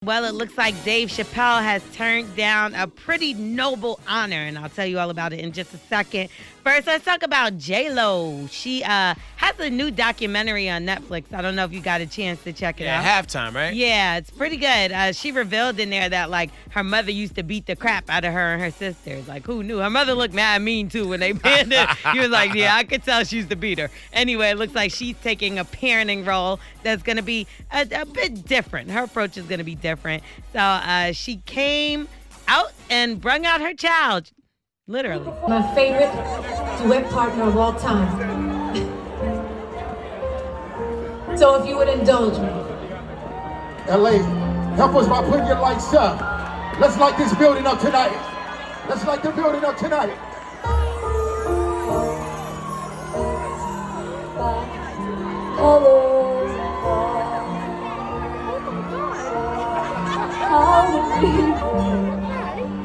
Well, it looks like Dave Chappelle has turned down a pretty noble honor, and I'll tell you all about it in just a second. First, let's talk about J-Lo. She has a new documentary on Netflix. I don't know if you got a chance to check it out. Yeah, Halftime, right? Yeah, it's pretty good. She revealed in there that, like, her mother used to beat the crap out of her and her sisters. Like, who knew? Her mother looked mad mean, too, when they banned it. She was like, yeah, I could tell she used to beat her. Anyway, it looks like she's taking a parenting role that's going to be a bit different. Her approach is going to be different. So she came out and brung out her child, literally. My favorite duet partner of all time. So if you would indulge me. LA, help us by putting your lights up. Let's light this building up tonight. Let's light the building up tonight.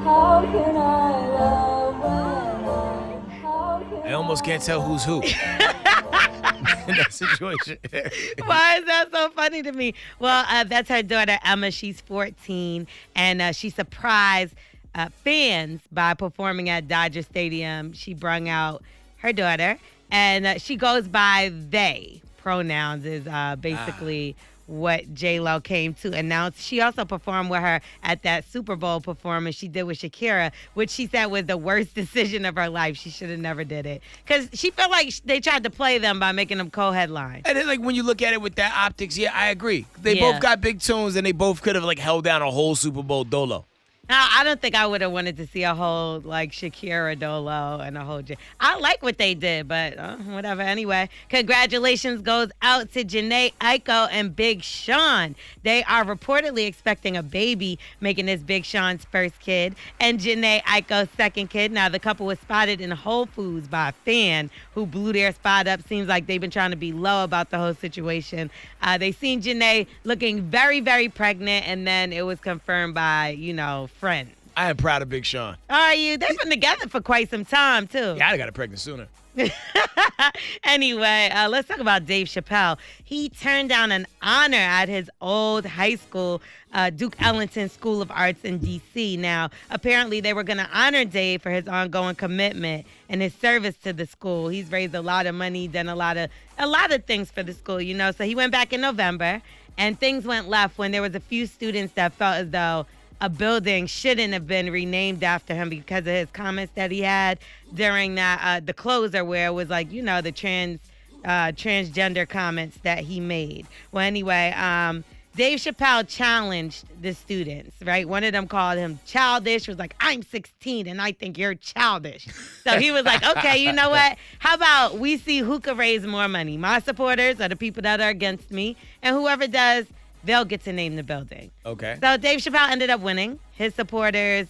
How can I love I almost can't tell who's who in that situation. Why is that so funny to me? Well, that's her daughter, Emma. She's 14, and she surprised fans by performing at Dodger Stadium. She brung out her daughter, and she goes by they. Pronouns is basically what J-Lo came to announce. She also performed with her at that Super Bowl performance she did with Shakira, which she said was the worst decision of her life. She should have never did it. Because she felt like they tried to play them by making them co-headline. And then, like, when you look at it with that optics, yeah, I agree. They Yeah. both got big tunes, and they both could have, like, held down a whole Super Bowl dolo. Now, I don't think I would have wanted to see a whole, like, Shakira Dolo and a whole... I like what they did, but whatever. Anyway, congratulations goes out to Jhene, Aiko, and Big Sean. They are reportedly expecting a baby, making this Big Sean's first kid, and Jhene Aiko's second kid. Now, the couple was spotted in Whole Foods by a fan who blew their spot up. Seems like they've been trying to be low about the whole situation. They seen Jhene looking very, very pregnant, and then it was confirmed by, friend. I am proud of Big Sean. Are you? They've been together for quite some time, too. Yeah, I'd have got her pregnant sooner. Anyway, let's talk about Dave Chappelle. He turned down an honor at his old high school, Duke Ellington School of Arts in D.C. Now, apparently they were going to honor Dave for his ongoing commitment and his service to the school. He's raised a lot of money, done a lot of things for the school, So he went back in November, and things went left when there was a few students that felt as though a building shouldn't have been renamed after him because of his comments that he had during that the closer, where it was like, the transgender comments that he made. Well, anyway, Dave Chappelle challenged the students, right? One of them called him childish, was like, I'm 16 and I think you're childish. So he was like, okay, you know what? How about we see who could raise more money? My supporters or the people that are against me? And whoever does, they'll get to name the building. Okay. So Dave Chappelle ended up winning. His supporters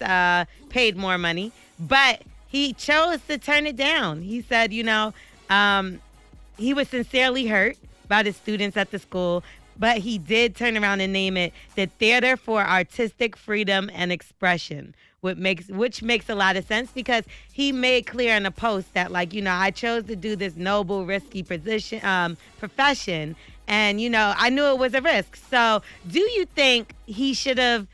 paid more money, but he chose to turn it down. He said, he was sincerely hurt by the students at the school, but he did turn around and name it the Theater for Artistic Freedom and Expression, which makes a lot of sense because he made clear in a post that, I chose to do this noble, risky profession. And, I knew it was a risk. So do you think he should have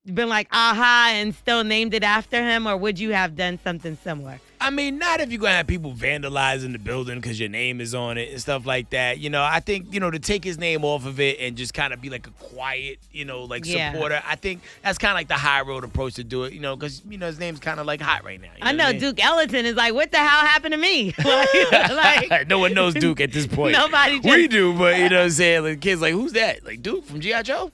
been like, aha, and still named it after him? Or would you have done something similar? I mean, not if you're going to have people vandalizing the building because your name is on it and stuff like that. I think, to take his name off of it and just kind of be like a quiet, supporter. I think that's kind of like the high road approach to do it, because, his name's kind of like hot right now. I know Duke Ellington is like, what the hell happened to me? No one knows Duke at this point. Nobody We do, but you know what I'm saying? Like, kids like, who's that? Like Duke from G.I. Joe?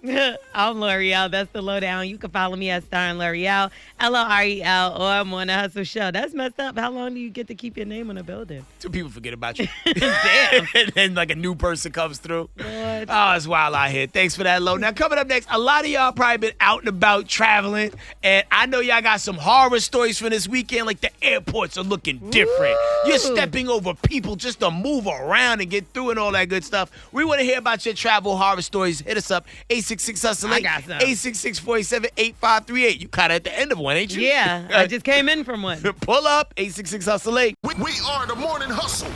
I'm L'Oreal. That's the lowdown. You can follow me at Star and L'Oreal, Lorel, or I'm on the Hustle Show. That's messed up. How long do you get to keep your name on a building? Till people forget about you. Damn. And then like a new person comes through. Lord. Oh, it's wild out here. Thanks for that, Lo. Now, coming up next, a lot of y'all probably been out and about traveling, and I know y'all got some horror stories for this weekend, like the airports are looking different. Woo. You're stepping over people just to move around and get through and all that good stuff. We want to hear about your travel horror stories. Hit us up, 866-HUSTLE, I got some. 866-487-8538. You kind of at the end of one, ain't you? Yeah, I just came in from one. Pull up, 866-HUSTLE. We are the morning hustle.